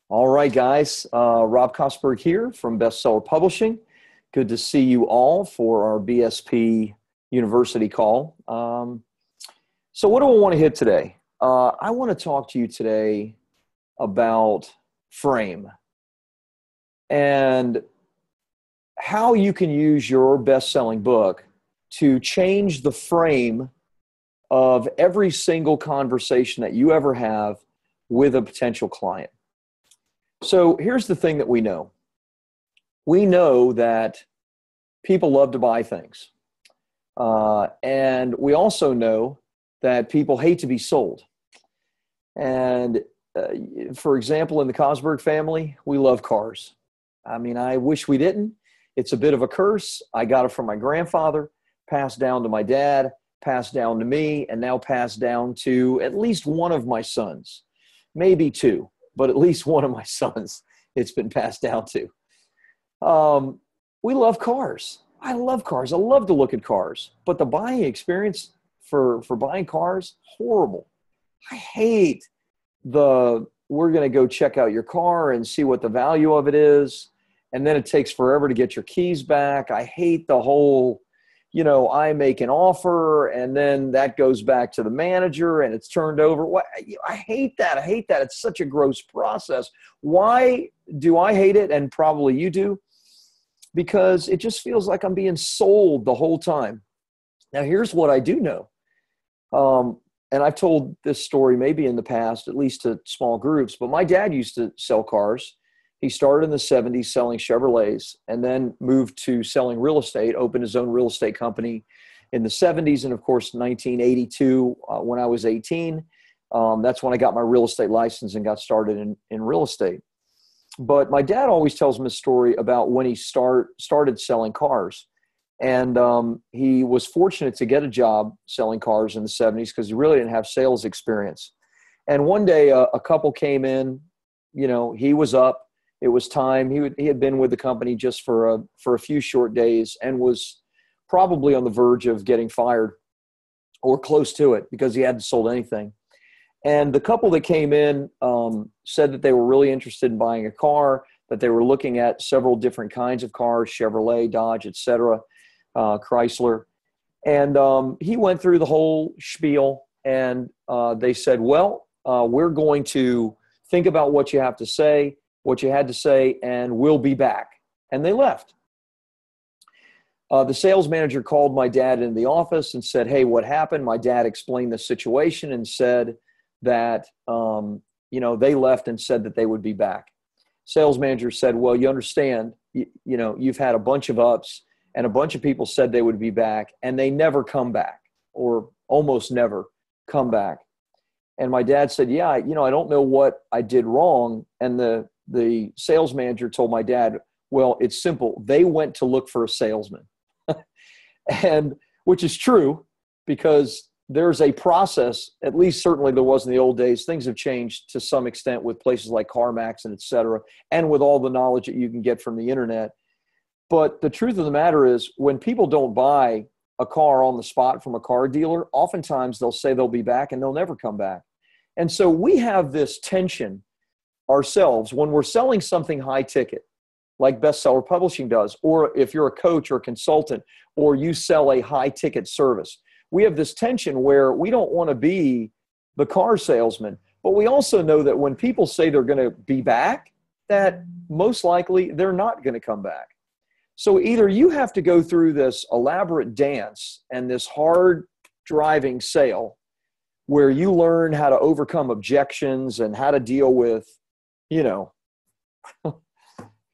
All right, guys. Rob Kosberg here from Bestseller Publishing. Good to see you all for our BSP University call. So what do I want to hit today? I want to talk to you today about frame and how you can use your best-selling book to change the frame of every single conversation that you ever have with a potential client. So here's the thing that we know. We know that people love to buy things. And we also know that people hate to be sold. And for example, in the Kosberg family, we love cars. I mean, I wish we didn't. It's a bit of a curse. I got it from my grandfather, passed down to my dad, passed down to me, and now passed down to at least one of my sons, maybe two, but at least one of my sons it's been passed down to. We love cars. I love cars. I love to look at cars, but the buying experience for buying cars, horrible. I hate we're going to go check out your car and see what the value of it is, and then it takes forever to get your keys back. I hate the whole, I make an offer and then that goes back to the manager and it's turned over. I hate that. I hate that. It's such a gross process. Why do I hate it? And probably you do. Because it just feels like I'm being sold the whole time. Now, here's what I do know. And I've told this story maybe in the past, at least to small groups, but my dad used to sell cars. He started in the 70s selling Chevrolets and then moved to selling real estate, opened his own real estate company in the 70s. And of course, 1982, when I was 18, that's when I got my real estate license and got started in real estate. But my dad always tells me a story about when he started selling cars. And he was fortunate to get a job selling cars in the 70s because he really didn't have sales experience. And one day a couple came in, he was up. It was time. He had been with the company just for a few short days and was probably on the verge of getting fired or close to it because he hadn't sold anything. And the couple that came in said that they were really interested in buying a car, that they were looking at several different kinds of cars, Chevrolet, Dodge, etc., Chrysler. And he went through the whole spiel and they said, well, we're going to think about what you had to say, and we'll be back. And they left. The sales manager called my dad into the office and said, hey, what happened? My dad explained the situation and said that, they left and said that they would be back. Sales manager said, well, you understand, you've had a bunch of ups and a bunch of people said they would be back and they never come back or almost never come back. And my dad said, yeah, I don't know what I did wrong. And the sales manager told my dad, well, it's simple. They went to look for a salesman. And which is true because there's a process, at least certainly there was in the old days. Things have changed to some extent with places like CarMax and et cetera, and with all the knowledge that you can get from the internet. But the truth of the matter is when people don't buy a car on the spot from a car dealer, oftentimes they'll say they'll be back and they'll never come back. And so we have this tension ourselves when we're selling something high ticket, like Bestseller Publishing does, or if you're a coach or a consultant, or you sell a high ticket service. We have this tension where we don't want to be the car salesman, but we also know that when people say they're going to be back, that most likely they're not going to come back. So either you have to go through this elaborate dance and this hard driving sale where you learn how to overcome objections and how to deal with,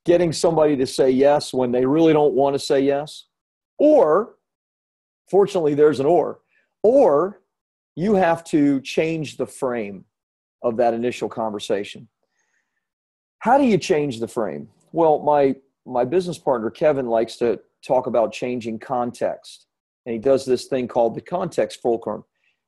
getting somebody to say yes when they really don't want to say yes, or fortunately, there's an or you have to change the frame of that initial conversation. How do you change the frame? Well, my business partner, Kevin, likes to talk about changing context. And he does this thing called the context fulcrum.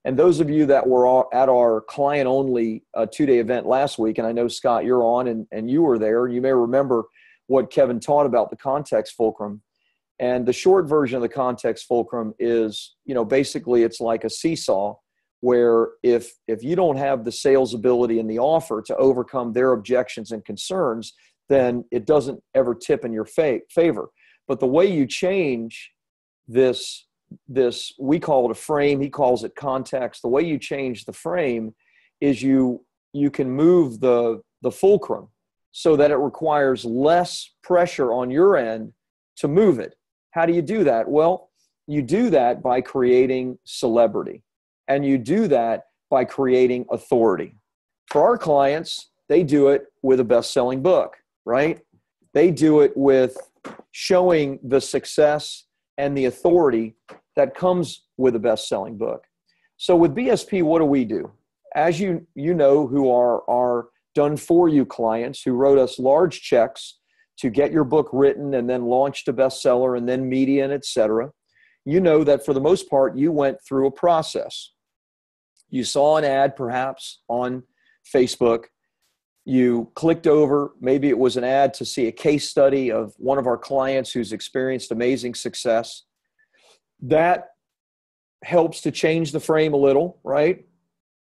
And those of you that were at our client-only two-day event last week, and I know, Scott, you're on and you were there, you may remember what Kevin taught about the context fulcrum. And the short version of the context fulcrum is, basically it's like a seesaw where if you don't have the sales ability and the offer to overcome their objections and concerns, then it doesn't ever tip in your favor. But the way you change this, we call it a frame, he calls it context. The way you change the frame is you can move the fulcrum so that it requires less pressure on your end to move it. How do you do that? Well, you do that by creating celebrity, and you do that by creating authority. For our clients, they do it with a best-selling book, right? They do it with showing the success and the authority that comes with a best-selling book. So with BSP, what do? As you know, who are our done-for-you clients who wrote us large checks to get your book written and then launched a bestseller and then media and et cetera, you know that for the most part, you went through a process. You saw an ad perhaps on Facebook. You clicked over, maybe it was an ad to see a case study of one of our clients who's experienced amazing success. That helps to change the frame a little, right?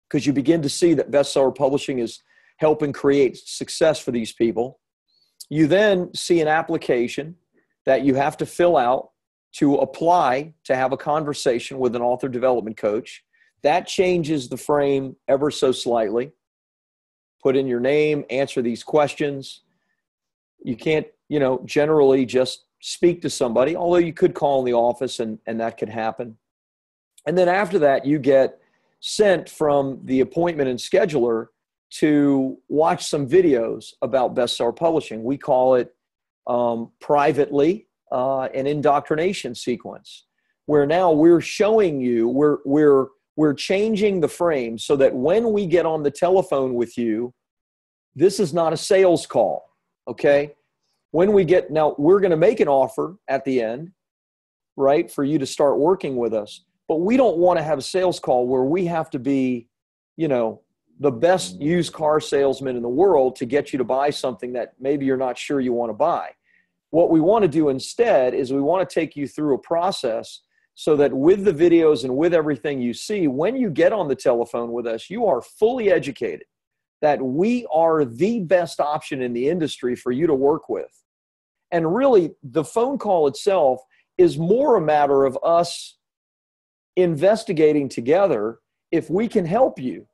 Because you begin to see that bestseller publishing is helping create success for these people. You then see an application that you have to fill out to apply to have a conversation with an author development coach. That changes the frame ever so slightly. Put in your name, answer these questions. You can't, generally just speak to somebody, although you could call in the office and that could happen. And then after that, you get sent from the appointment and scheduler to watch some videos about bestseller publishing. We call it privately an indoctrination sequence, where now we're showing you, we're changing the frame so that when we get on the telephone with you, this is not a sales call, okay? Now we're going to make an offer at the end, right, for you to start working with us, but we don't want to have a sales call where we have to be, the best used car salesman in the world to get you to buy something that maybe you're not sure you want to buy. What we want to do instead is we want to take you through a process so that with the videos and with everything you see, when you get on the telephone with us, you are fully educated that we are the best option in the industry for you to work with. And really, the phone call itself is more a matter of us investigating together if we can help you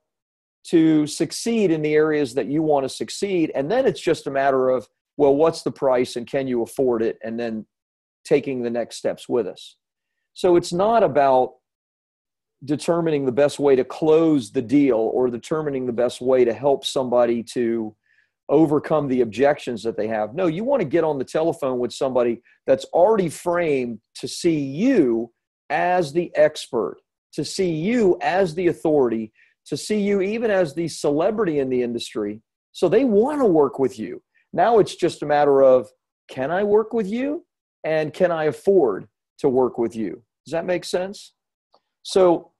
to succeed in the areas that you want to succeed. And then it's just a matter of, well, what's the price and can you afford it? And then taking the next steps with us. So it's not about determining the best way to close the deal or determining the best way to help somebody to overcome the objections that they have. No, you want to get on the telephone with somebody that's already framed to see you as the expert, to see you as the authority, to see you even as the celebrity in the industry. So they want to work with you. Now it's just a matter of, can I work with you? And can I afford to work with you? Does that make sense? So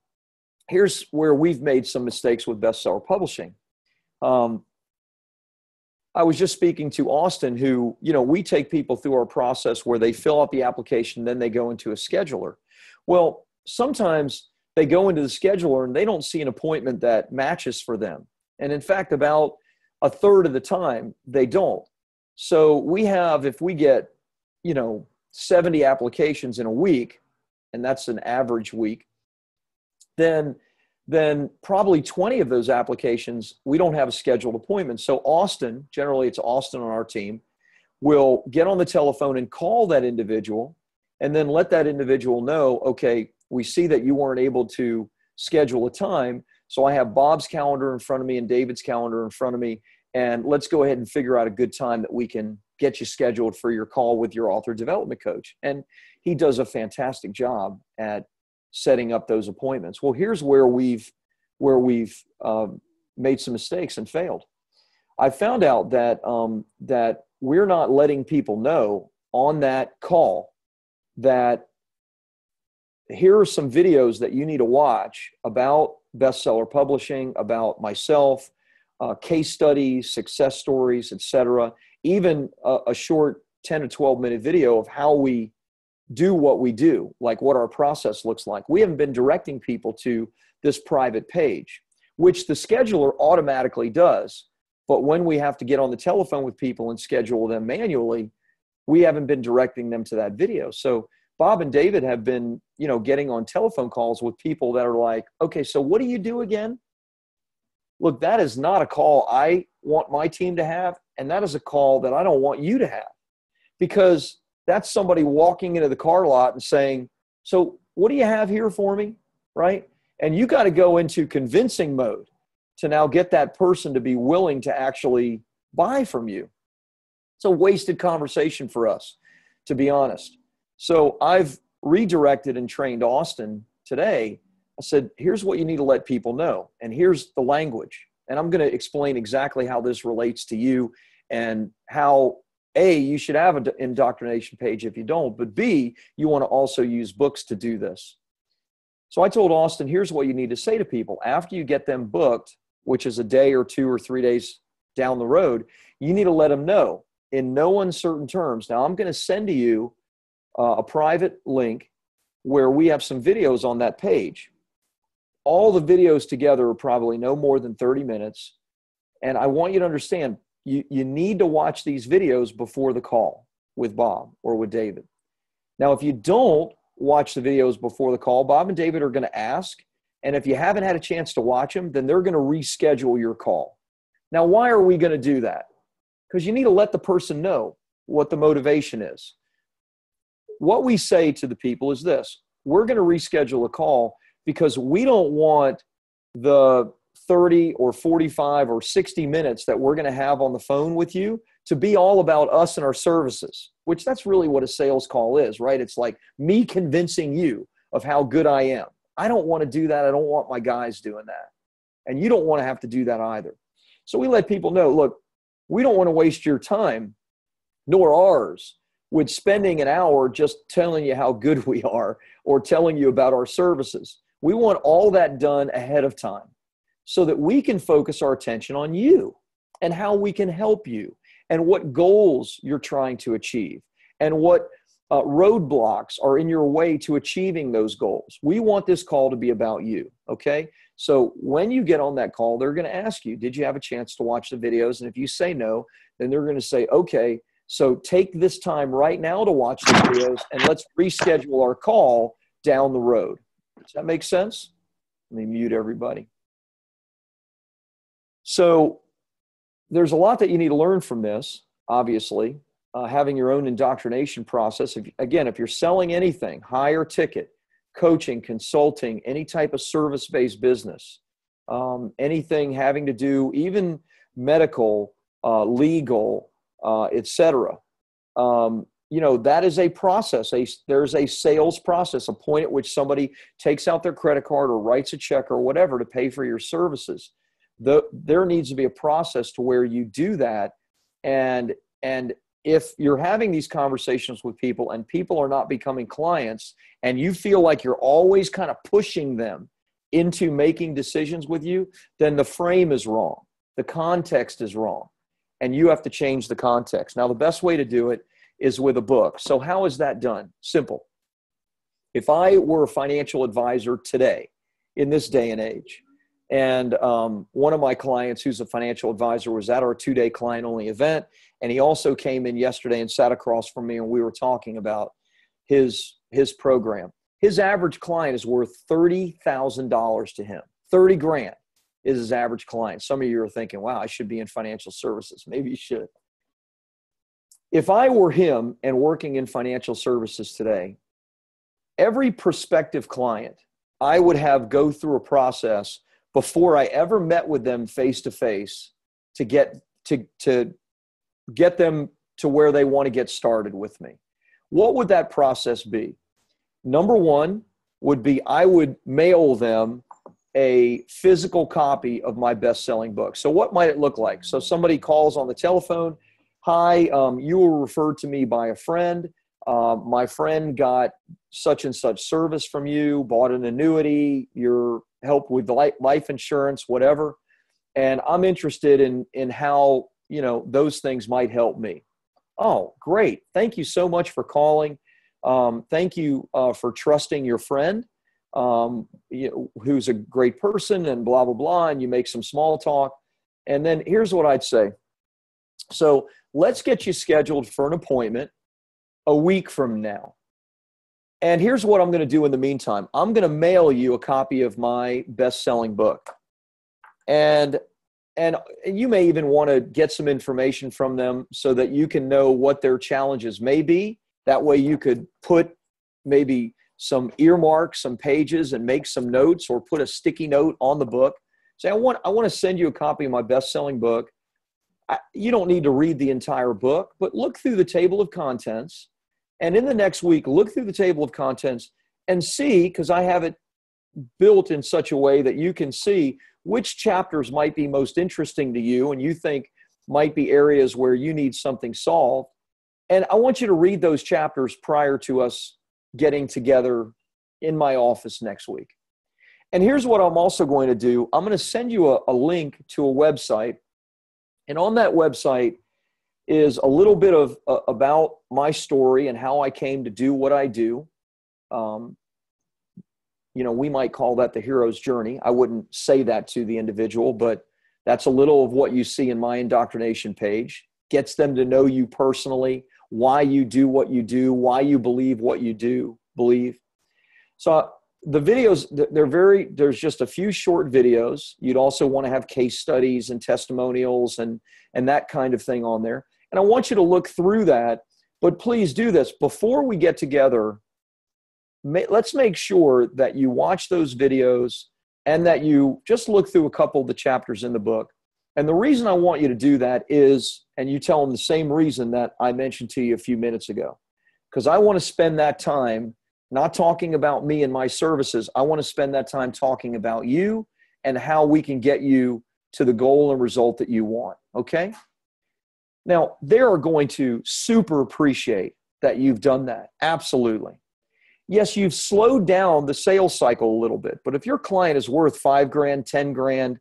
here's where we've made some mistakes with bestseller publishing. I was just speaking to Austin, who, we take people through our process where they fill out the application, then they go into a scheduler. Well, sometimes they go into the scheduler and they don't see an appointment that matches for them. And in fact, about a third of the time, they don't. So we have, if we get, 70 applications in a week, and that's an average week, then probably 20 of those applications, we don't have a scheduled appointment. So Austin, generally it's Austin on our team, will get on the telephone and call that individual and then let that individual know, okay, we see that you weren't able to schedule a time. So I have Bob's calendar in front of me and David's calendar in front of me, and let's go ahead and figure out a good time that we can get you scheduled for your call with your author development coach. And he does a fantastic job at setting up those appointments. Well, here's where we've made some mistakes and failed. I found out that that we're not letting people know on that call that here are some videos that you need to watch about bestseller publishing, about myself, case studies, success stories, etc. Even a short 10 to 12 minute video of how we do what we do, like what our process looks like. We haven't been directing people to this private page, which the scheduler automatically does. But when we have to get on the telephone with people and schedule them manually, we haven't been directing them to that video. So Bob and David have been, getting on telephone calls with people that are like, okay, so what do you do again? Look, that is not a call I want my team to have, and that is a call that I don't want you to have, because that's somebody walking into the car lot and saying, so what do you have here for me, right? And you got to go into convincing mode to now get that person to be willing to actually buy from you. It's a wasted conversation for us, to be honest. So I've redirected and trained Austin today. I said, here's what you need to let people know. And here's the language. And I'm going to explain exactly how this relates to you and how, A, you should have an indoctrination page if you don't, but B, you want to also use books to do this. So I told Austin, here's what you need to say to people. After you get them booked, which is a day or 2 or 3 days down the road, you need to let them know in no uncertain terms. Now, I'm going to send to you a private link where we have some videos on that page. All the videos together are probably no more than 30 minutes. And I want you to understand, you need to watch these videos before the call with Bob or with David. Now, if you don't watch the videos before the call, Bob and David are going to ask. And if you haven't had a chance to watch them, then they're going to reschedule your call. Now, why are we going to do that? Because you need to let the person know what the motivation is. What we say to the people is this: we're going to reschedule a call because we don't want the 30 or 45 or 60 minutes that we're going to have on the phone with you to be all about us and our services, which that's really what a sales call is, right? It's like me convincing you of how good I am. I don't want to do that. I don't want my guys doing that. And you don't want to have to do that either. So we let people know, look, we don't want to waste your time, nor ours, with spending an hour just telling you how good we are or telling you about our services. We want all that done ahead of time so that we can focus our attention on you and how we can help you and what goals you're trying to achieve and what roadblocks are in your way to achieving those goals. We want this call to be about you, okay? So when you get on that call, they're going to ask you, did you have a chance to watch the videos? And if you say no, then they're going to say, okay, so take this time right now to watch the videos and let's reschedule our call down the road. Does that make sense? Let me mute everybody. So there's a lot that you need to learn from this, obviously. Having your own indoctrination process. If you're selling anything, higher ticket, coaching, consulting, any type of service-based business, anything having to do, even medical, legal, etc. That is a process. There's a sales process, a point at which somebody takes out their credit card or writes a check or whatever to pay for your services. There needs to be a process to where you do that. And if you're having these conversations with people and people are not becoming clients and you feel like you're always kind of pushing them into making decisions with you, then the frame is wrong. The context is wrong. And you have to change the context. Now, the best way to do it is with a book. So how is that done? Simple. If I were a financial advisor today, in this day and age, and one of my clients who's a financial advisor was at our 2-day client-only event, and he also came in yesterday and sat across from me, and we were talking about his program. His average client is worth $30,000 to him. 30 grand is his average client. Some of you are thinking, wow, I should be in financial services. Maybe you should. If I were him and working in financial services today, every prospective client I would have go through a process before I ever met with them face-to-face to get them to where they want to get started with me. What would that process be? Number one would be I would mail them a physical copy of my best-selling book. So what might it look like? So somebody calls on the telephone. Hi, you were referred to me by a friend. My friend got such and such service from you, bought an annuity, your help with life insurance, whatever. And I'm interested in how, those things might help me. Oh, great. Thank you so much for calling. Thank you for trusting your friend. who's a great person and blah, blah, blah, and you make some small talk. And then here's what I'd say. So let's get you scheduled for an appointment a week from now. And here's what I'm going to do in the meantime. I'm going to mail you a copy of my best-selling book. And you may even want to get some information from them so that you can know what their challenges may be. That way you could put maybe some earmarks, some pages, and make some notes, or put a sticky note on the book. Say, I want to send you a copy of my best-selling book. You don't need to read the entire book, but look through the table of contents. And in the next week, look through the table of contents and see, because I have it built in such a way that you can see which chapters might be most interesting to you and you think might be areas where you need something solved. And I want you to read those chapters prior to us getting together in my office next week. And here's what I'm also going to do. I'm going to send you a link to a website. And on that website is a little bit of about my story and how I came to do what I do. We might call that the hero's journey. I wouldn't say that to the individual, but that's a little of what you see in my indoctrination page. Gets them to know you personally, why you do what you do, why you believe what you do believe. So the videos, there's just a few short videos. You'd also want to have case studies and testimonials and that kind of thing on there. And I want you to look through that, but please do this. Before we get together, let's make sure that you watch those videos and that you just look through a couple of the chapters in the book. And the reason I want you to do that is, and you tell them the same reason that I mentioned to you a few minutes ago, because I want to spend that time not talking about me and my services. I want to spend that time talking about you and how we can get you to the goal and result that you want, okay? Now, they are going to super appreciate that you've done that, absolutely. Yes, you've slowed down the sales cycle a little bit, but if your client is worth $5,000, $10,000,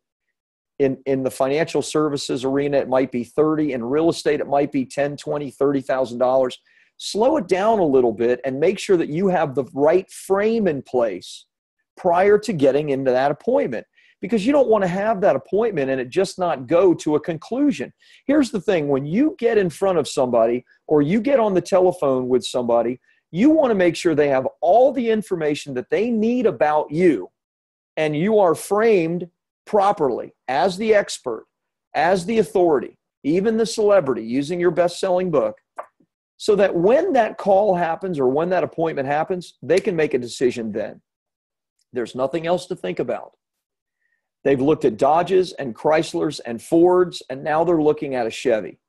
in the financial services arena, it might be 30. In real estate, it might be $10, $20, $30,000. Slow it down a little bit and make sure that you have the right frame in place prior to getting into that appointment, because you don't want to have that appointment and it just not go to a conclusion. Here's the thing. When you get in front of somebody or you get on the telephone with somebody, you want to make sure they have all the information that they need about you, and you are framed properly as the expert, as the authority, even the celebrity, using your best-selling book, so that when that call happens or when that appointment happens, they can make a decision then. There's nothing else to think about. They've looked at Dodges and Chryslers and Fords, and now they're looking at a Chevy.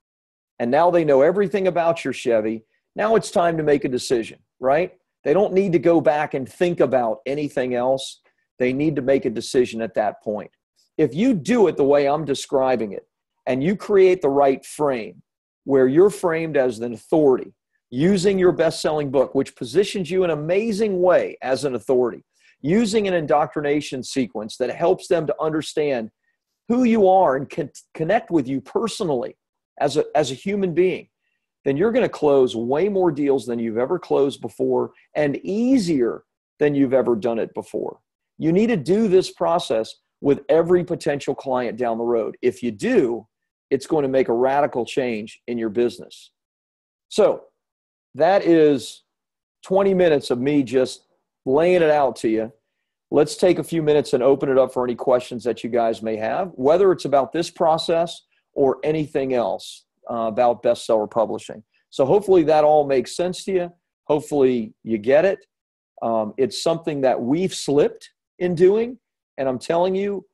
And now they know everything about your Chevy. Now it's time to make a decision, right? They don't need to go back and think about anything else. They need to make a decision at that point. If you do it the way I'm describing it, and you create the right frame where you're framed as an authority, using your best-selling book, which positions you in an amazing way as an authority, using an indoctrination sequence that helps them to understand who you are and can connect with you personally as a human being, then you're going to close way more deals than you've ever closed before and easier than you've ever done it before. You need to do this process with every potential client down the road. If you do, it's going to make a radical change in your business. So that is 20 minutes of me just laying it out to you. Let's take a few minutes and open it up for any questions that you guys may have, whether it's about this process or anything else about bestseller publishing. So hopefully that all makes sense to you. Hopefully you get it. It's something that we've slipped in doing. And I'm telling you,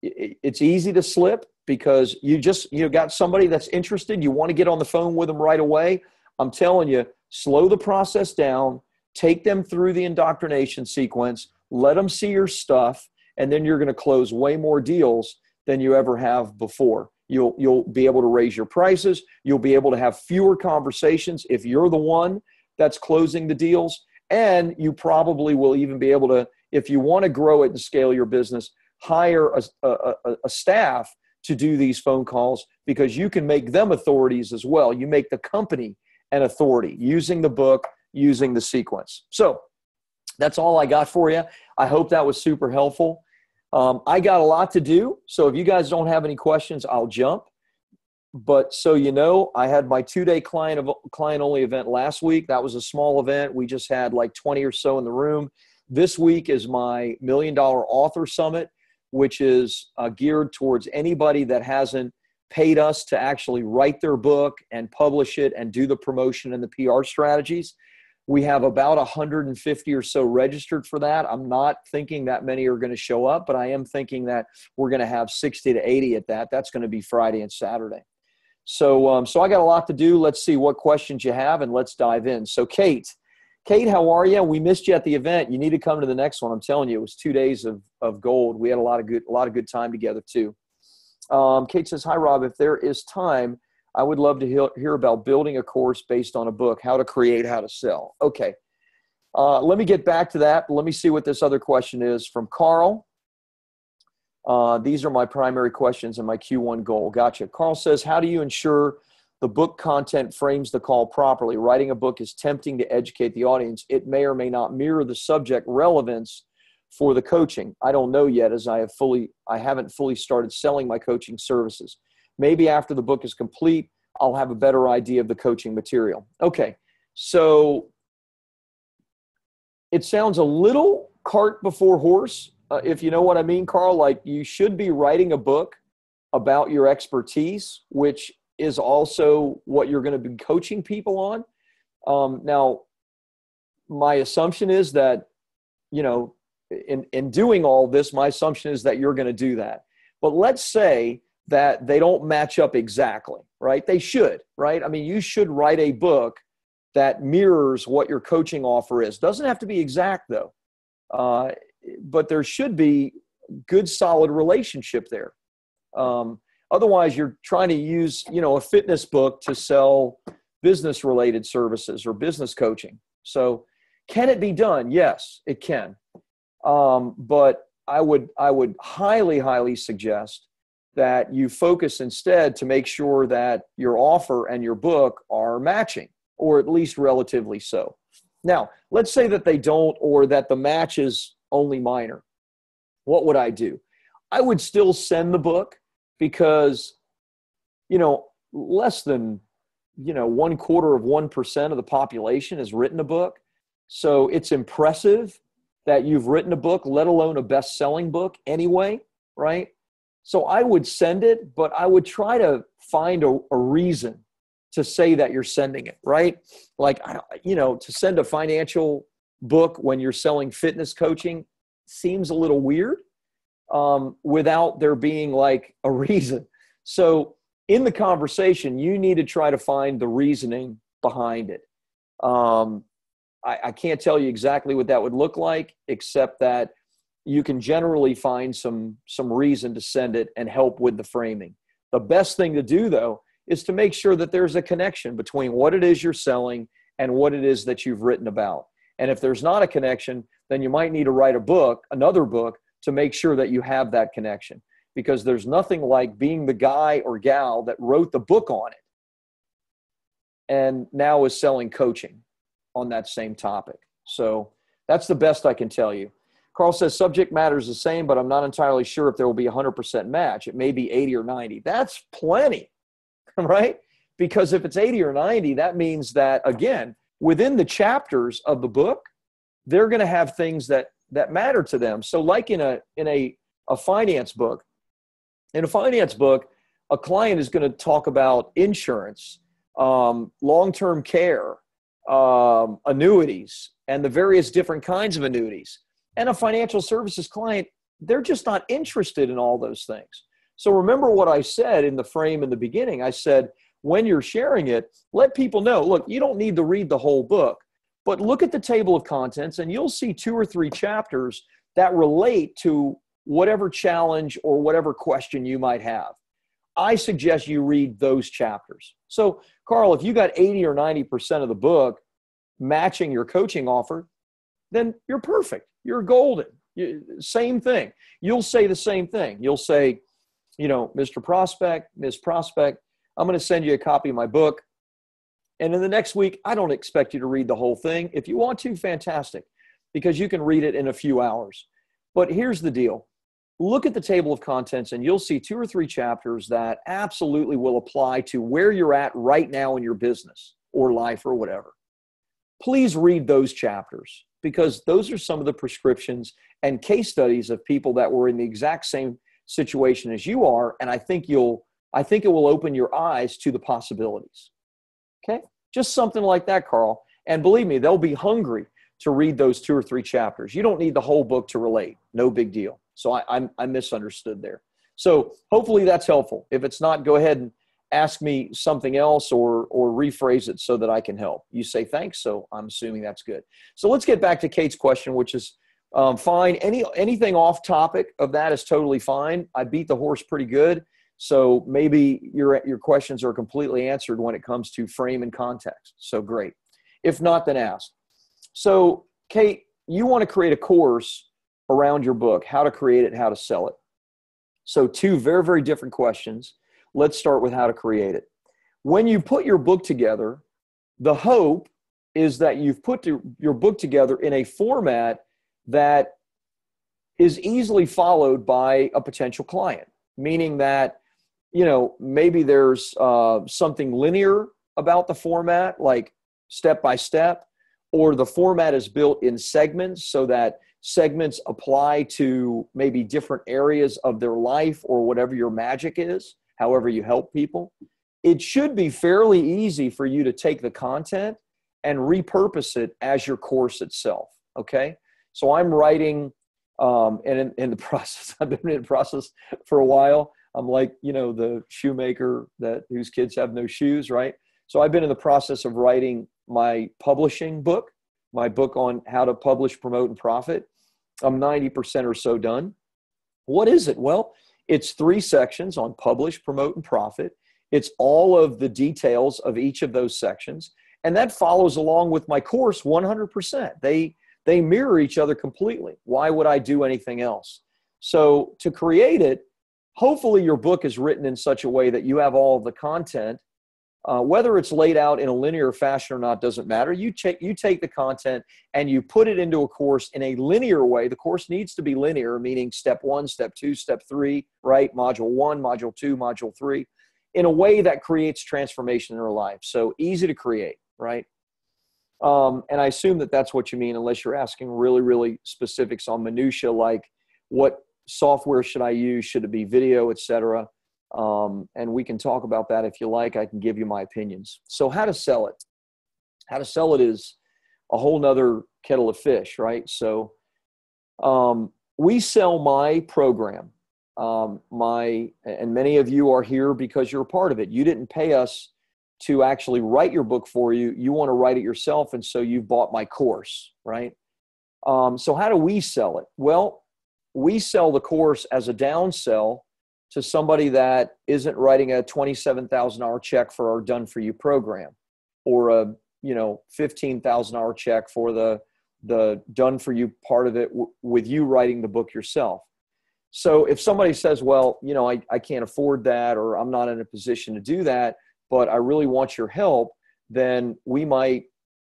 it's easy to slip because you got somebody that's interested. You want to get on the phone with them right away. I'm telling you, slow the process down, take them through the indoctrination sequence, let them see your stuff, and then you're going to close way more deals than you ever have before. You'll be able to raise your prices. You'll be able to have fewer conversations if you're the one that's closing the deals. And you probably will even be able to, if you want to grow it and scale your business, hire a staff to do these phone calls, because you can make them authorities as well. You make the company an authority using the book, using the sequence. So That's all I got for you. I hope that was super helpful. I got a lot to do, so if you guys don't have any questions, I'll jump. But so you know, I had my 2-day client-only event last week. That was a small event. We just had like 20 or so in the room. This week is my $1 Million Author Summit, which is geared towards anybody that hasn't paid us to actually write their book and publish it and do the promotion and the PR strategies. We have about 150 or so registered for that. I'm not thinking that many are going to show up, but I am thinking that we're going to have 60 to 80 at that. That's going to be Friday and Saturday. So I got a lot to do. Let's see what questions you have, and let's dive in. So Kate, how are you? We missed you at the event. You need to come to the next one. I'm telling you, it was 2 days of gold. We had a lot of good time together too. Kate says, hi, Rob. If there is time, I would love to hear about building a course based on a book, how to create, how to sell. Okay. Let me get back to that. Let me see what this other question is from Carl. These are my primary questions and my Q1 goal. Gotcha. Carl says, how do you ensure the book content frames the call properly? Writing a book is tempting to educate the audience. It may or may not mirror the subject relevance for the coaching. I don't know yet, as I haven't fully started selling my coaching services. Maybe after the book is complete, I'll have a better idea of the coaching material. Okay, so it sounds a little cart before horse, if you know what I mean, Carl. Like, you should be writing a book about your expertise, which is also what you're going to be coaching people on. Now, my assumption is that, you know, in doing all this, my assumption is that you're going to do that. But let's say that they don't match up exactly, right? They should, right? I mean, you should write a book that mirrors what your coaching offer is. Doesn't have to be exact though, but there should be good, solid relationship there. Otherwise, you're trying to use, you know, a fitness book to sell business-related services or business coaching. So, can it be done? Yes, it can. But I would highly, highly suggest that you focus instead to make sure that your offer and your book are matching, or at least relatively so. Now, let's say that they don't, or that the match is only minor. What would I do? I would still send the book, because, you know, less than, you know, 0.25% of the population has written a book. So it's impressive that you've written a book, let alone a best-selling book anyway, right? So I would send it, but I would try to find a reason to say that you're sending it, right? Like, you know, to send a financial book when you're selling fitness coaching seems a little weird without there being like a reason. So in the conversation, you need to try to find the reasoning behind it. I can't tell you exactly what that would look like, except that you can generally find some reason to send it and help with the framing. The best thing to do, though, is to make sure that there's a connection between what it is you're selling and what it is that you've written about. And if there's not a connection, then you might need to write another book, to make sure that you have that connection. Because there's nothing like being the guy or gal that wrote the book on it and now is selling coaching on that same topic. So that's the best I can tell you. Carl says, subject matter is the same, but I'm not entirely sure if there will be 100% match. It may be 80 or 90. That's plenty, right? Because if it's 80 or 90, that means that, again, within the chapters of the book, they're going to have things that matter to them. So like in a finance book, a client is going to talk about insurance, long-term care, annuities, and the various different kinds of annuities. And a financial services client, they're just not interested in all those things. So remember what I said in the frame in the beginning. I said, when you're sharing it, let people know, look, you don't need to read the whole book, but look at the table of contents and you'll see 2 or 3 chapters that relate to whatever challenge or whatever question you might have. I suggest you read those chapters. So, Carl, if you got 80 or 90% of the book matching your coaching offer, then you're perfect. You're golden. Same thing. You'll say the same thing. You'll say, you know, Mr. Prospect, Ms. Prospect, I'm going to send you a copy of my book. And in the next week, I don't expect you to read the whole thing. If you want to, fantastic. because you can read it in a few hours. But here's the deal. Look at the table of contents and you'll see 2 or 3 chapters that absolutely will apply to where you're at right now in your business or life or whatever. Please read those chapters because those are some of the prescriptions and case studies of people that were in the exact same situation as you are. And I think it will open your eyes to the possibilities. Okay? Just something like that, Carl. And believe me, they'll be hungry to read those 2 or 3 chapters. You don't need the whole book to relate. No big deal. So I misunderstood there. So hopefully that's helpful. If it's not, go ahead and ask me something else or rephrase it so that I can help. You say thanks, so I'm assuming that's good. So let's get back to Kate's question, which is fine. Anything off topic of that is totally fine. I beat the horse pretty good. So maybe your questions are completely answered when it comes to frame and context. So great. If not, then ask. So Kate, you want to create a course around your book, how to create it, how to sell it. So 2 very, very different questions. Let's start with how to create it. When you put your book together, the hope is that you've put your book together in a format that is easily followed by a potential client, meaning that, maybe there's something linear about the format, like step by step, or the format is built in segments so that segments apply to maybe different areas of their life or whatever your magic is, however you help people. It should be fairly easy for you to take the content and repurpose it as your course itself, okay? So I'm writing, and in the process, I've been in the process for a while. I'm like, the shoemaker whose kids have no shoes, right? So I've been in the process of writing my publishing book, my book on how to publish, promote, and profit. I'm 90% or so done. What is it? Well, it's 3 sections on publish, promote, and profit. It's all of the details of each of those sections. And that follows along with my course 100%. They mirror each other completely. Why would I do anything else? So to create it, hopefully your book is written in such a way that you have all of the content. Whether it's laid out in a linear fashion or not doesn't matter. You take the content and you put it into a course in a linear way. The course needs to be linear, meaning step 1, step 2, step 3, right? Module 1, module 2, module 3, in a way that creates transformation in our life. So easy to create, right? And I assume that that's what you mean, unless you're asking really, really specifics on minutia, like what software should I use? Should it be video, etc.? And we can talk about that if you like. I can give you my opinions. So how to sell it? How to sell it is a whole nother kettle of fish, right? So we sell my program. And many of you are here because you're a part of it. You didn't pay us to actually write your book for you. You want to write it yourself, and so you've bought my course, right? So how do we sell it? Well, we sell the course as a downsell to somebody that isn't writing a $27,000 check for our Done For You program, or a $15,000 check for the Done For You part of it with you writing the book yourself. So if somebody says, well, I can't afford that, or I'm not in a position to do that, but I really want your help, then we might,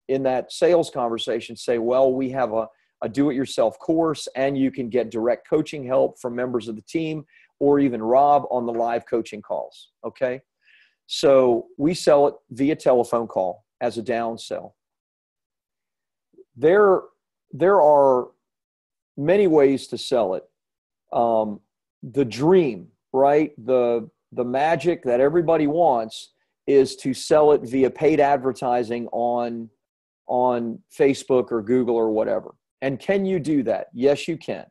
in that sales conversation, say, well, we have a do-it-yourself course, and you can get direct coaching help from members of the team, or even Rob on the live coaching calls, okay? So we sell it via telephone call as a downsell. There are many ways to sell it. The dream, right? The magic that everybody wants is to sell it via paid advertising on Facebook or Google or whatever. And can you do that? Yes, you can.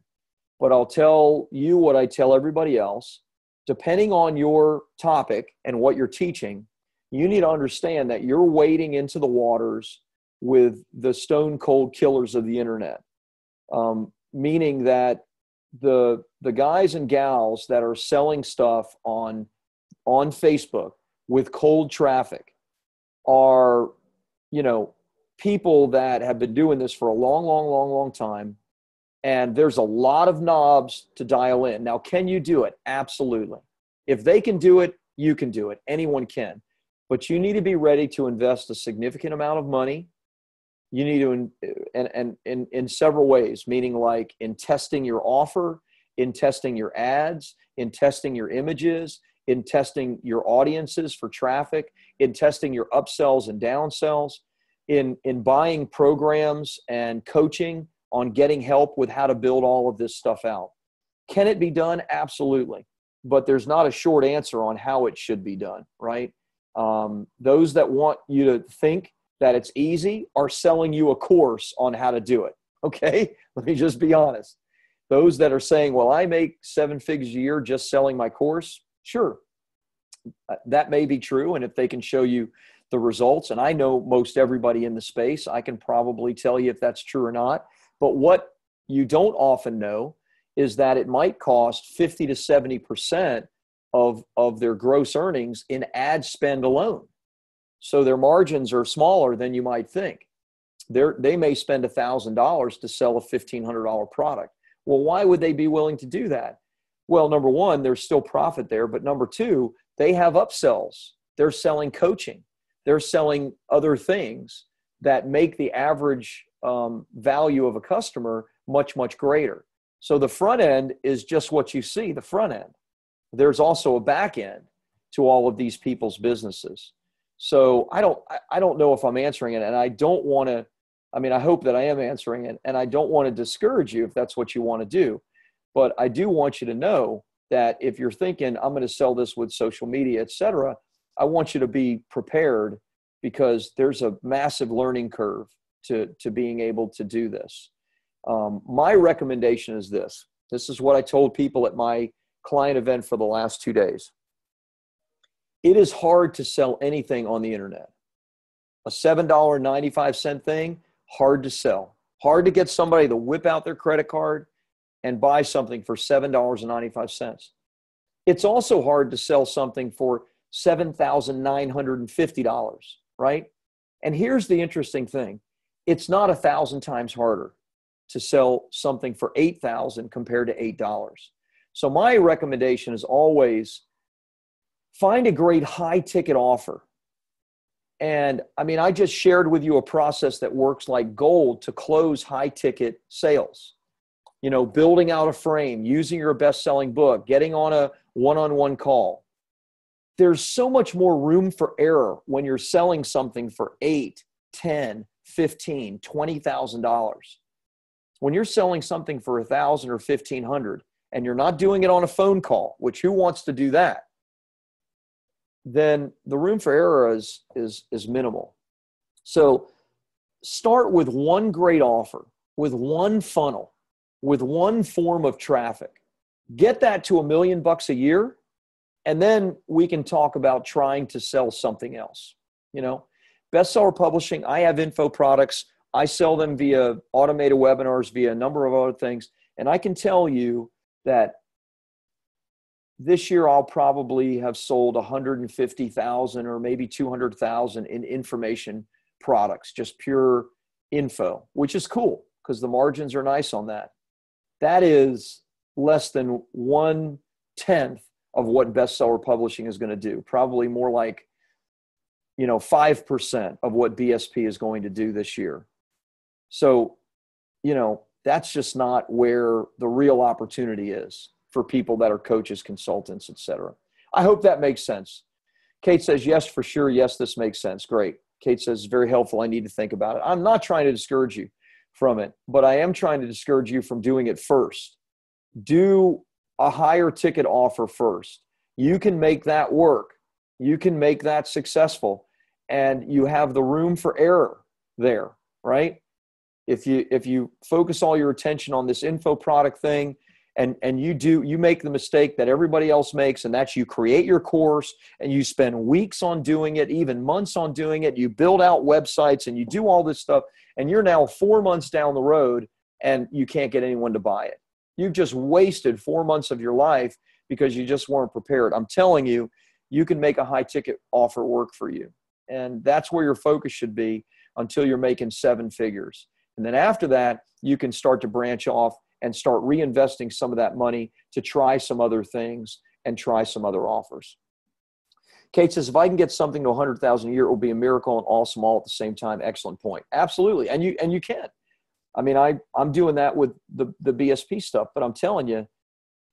But I'll tell you what I tell everybody else. Depending on your topic and what you're teaching, you need to understand that you're wading into the waters with the stone cold killers of the internet. Meaning that the guys and gals that are selling stuff on Facebook with cold traffic are, people that have been doing this for a long time. And there's a lot of knobs to dial in. Now, can you do it? Absolutely. If they can do it, you can do it. Anyone can. But you need to be ready to invest a significant amount of money You need to, and in several ways, meaning like in testing your offer, in testing your ads, in testing your images, in testing your audiences for traffic, in testing your upsells and downsells, in buying programs and coaching on getting help with how to build all of this stuff out. Can it be done? Absolutely. But there's not a short answer on how it should be done, right? Those that want you to think that it's easy are selling you a course on how to do it, okay? Let me just be honest. Those that are saying, well, I make 7 figures a year just selling my course, sure, that may be true. And if they can show you the results, and I know most everybody in the space, I can probably tell you if that's true or not. But what you don't often know is that it might cost 50 to 70% of their gross earnings in ad spend alone. So their margins are smaller than you might think. They may spend $1,000 to sell a $1,500 product. Well, why would they be willing to do that? Well, number one, there's still profit there. But number two, they have upsells. They're selling coaching. They're selling other things that make the average value of a customer much, much greater. So the front end is just what you see, the front end. There's also a back end to all of these people's businesses. So I don't know if I'm answering it, and I don't want to, I hope that I am answering it, and I don't want to discourage you if that's what you want to do. But I do want you to know that if you're thinking, I'm going to sell this with social media, et cetera, I want you to be prepared, because there's a massive learning curve to being able to do this. My recommendation is this. This is what I told people at my client event for the last 2 days. It is hard to sell anything on the internet. A $7.95 thing, hard to sell. Hard to get somebody to whip out their credit card and buy something for $7.95. It's also hard to sell something for $7,950, right? And here's the interesting thing. It's not 1,000 times harder to sell something for $8,000 compared to $8. So my recommendation is always find a great high ticket offer. And I just shared with you a process that works like gold to close high ticket sales. Building out a frame, using your best-selling book, getting on a one-on-one call. There's so much more room for error when you're selling something for $8, $10, $15, $20,000. When you're selling something for $1,000 or $1,500 and you're not doing it on a phone call, which who wants to do that? Then the room for error is minimal. So start with one great offer, with one funnel, with one form of traffic. Get that to $1 million a year, and then we can talk about trying to sell something else. Bestseller publishing, I have info products. I sell them via automated webinars, via a number of other things. And I can tell you that this year I'll probably have sold 150,000 or maybe 200,000 in information products, just pure info, which is cool because the margins are nice on that. That is less than 1/10 of what bestseller publishing is going to do. Probably more like 5% of what BSP is going to do this year. So, that's just not where the real opportunity is for people that are coaches, consultants, et cetera. I hope that makes sense. Kate says, yes, for sure. Yes, this makes sense. Great. Kate says, very helpful. I need to think about it. I'm not trying to discourage you from it, but I am trying to discourage you from doing it first. Do a higher ticket offer first. You can make that work. You can make that successful, and you have the room for error there, right? If you focus all your attention on this info product thing, and you make the mistake that everybody else makes, and that's you create your course and you spend weeks on doing it, even months on doing it. You build out websites and you do all this stuff, and you're now 4 months down the road and you can't get anyone to buy it. You've just wasted 4 months of your life because you just weren't prepared. I'm telling you, you can make a high ticket offer work for you. And that's where your focus should be until you're making 7 figures. And then after that, you can start to branch off and start reinvesting some of that money to try some other things and try some other offers. Kate says, if I can get something to 100,000 a year, it will be a miracle and awesome all at the same time. Excellent point. Absolutely. And you can. I mean, I'm doing that with the BSP stuff, but I'm telling you,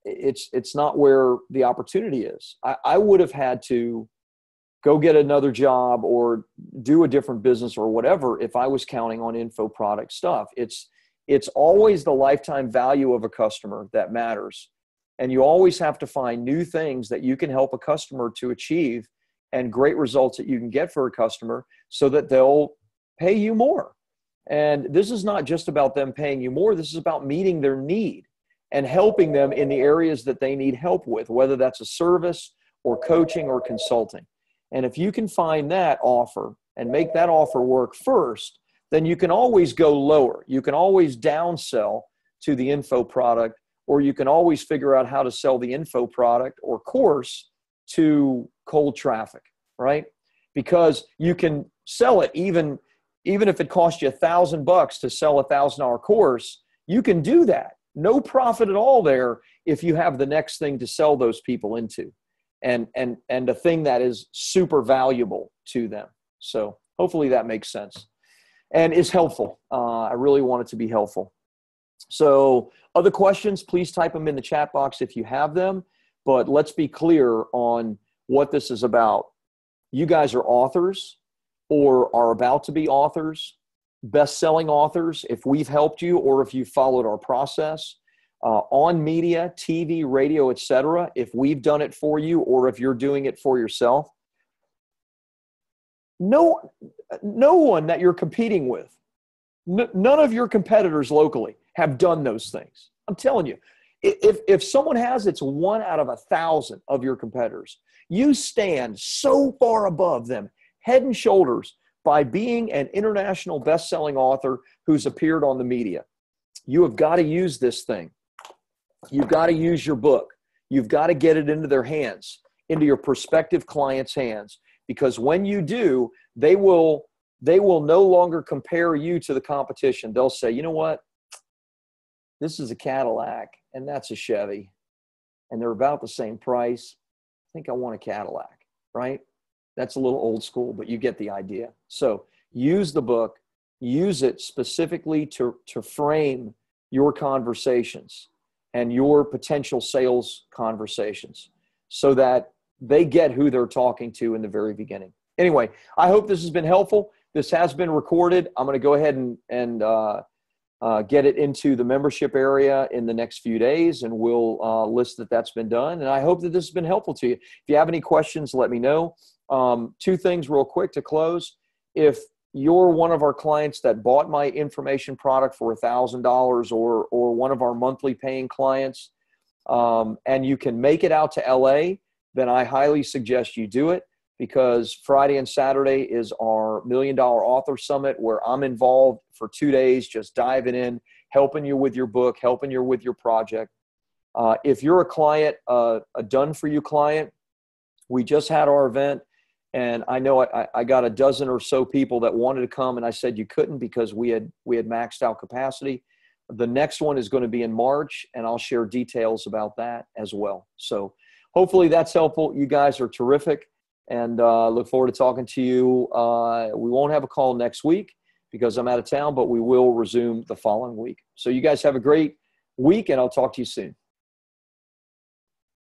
it's not where the opportunity is. I would have had to go get another job or do a different business or whatever if I was counting on info product stuff. It's always the lifetime value of a customer that matters. And you always have to find new things that you can help a customer to achieve and great results that you can get for a customer so that they'll pay you more. And this is not just about them paying you more. This is about meeting their need and helping them in the areas that they need help with, whether that's a service or coaching or consulting. And if you can find that offer and make that offer work first, then you can always go lower. You can always downsell to the info product, or you can always figure out how to sell the info product or course to cold traffic, right? Because you can sell it even if it costs you $1,000 to sell a $1,000 course, you can do that. No profit at all there if you have the next thing to sell those people into and a thing that is super valuable to them. So hopefully that makes sense and is helpful. I really want it to be helpful. So other questions, please type them in the chat box if you have them. But let's be clear on what this is about. You guys are authors or are about to be authors, best-selling authors, if we've helped you or if you've followed our process, on media, TV, radio, etc., if we've done it for you or if you're doing it for yourself. No one that you're competing with, none of your competitors locally have done those things. I'm telling you, if someone has, it's 1 out of 1,000 of your competitors. You stand so far above them, head and shoulders, by being an international best-selling author who's appeared on the media. You have got to use this thing. You've got to use your book. You've got to get it into their hands, into your prospective clients' hands, because when you do, they will no longer compare you to the competition. They'll say, you know what? This is a Cadillac and that's a Chevy and they're about the same price. I think I want a Cadillac, right? That's a little old school, but you get the idea. So use the book, use it specifically to frame your conversations and your potential sales conversations so that they get who they're talking to in the very beginning. Anyway, I hope this has been helpful. This has been recorded. I'm going to go ahead and get it into the membership area in the next few days, and we'll list that that's been done. And I hope that this has been helpful to you. If you have any questions, let me know. 2 things real quick to close. If you're one of our clients that bought my information product for $1,000 or one of our monthly paying clients, and you can make it out to LA, then I highly suggest you do it, because Friday and Saturday is our $1 Million Author Summit, where I'm involved for 2 days, just diving in, helping you with your book, helping you with your project. If you're a client, a done-for-you client, we just had our event, and I know I got a dozen or so people that wanted to come, and I said you couldn't because we had maxed out capacity. The next one is going to be in March, and I'll share details about that as well. So hopefully that's helpful. You guys are terrific, and look forward to talking to you. We won't have a call next week because I'm out of town, but we will resume the following week. So you guys have a great week, and I'll talk to you soon.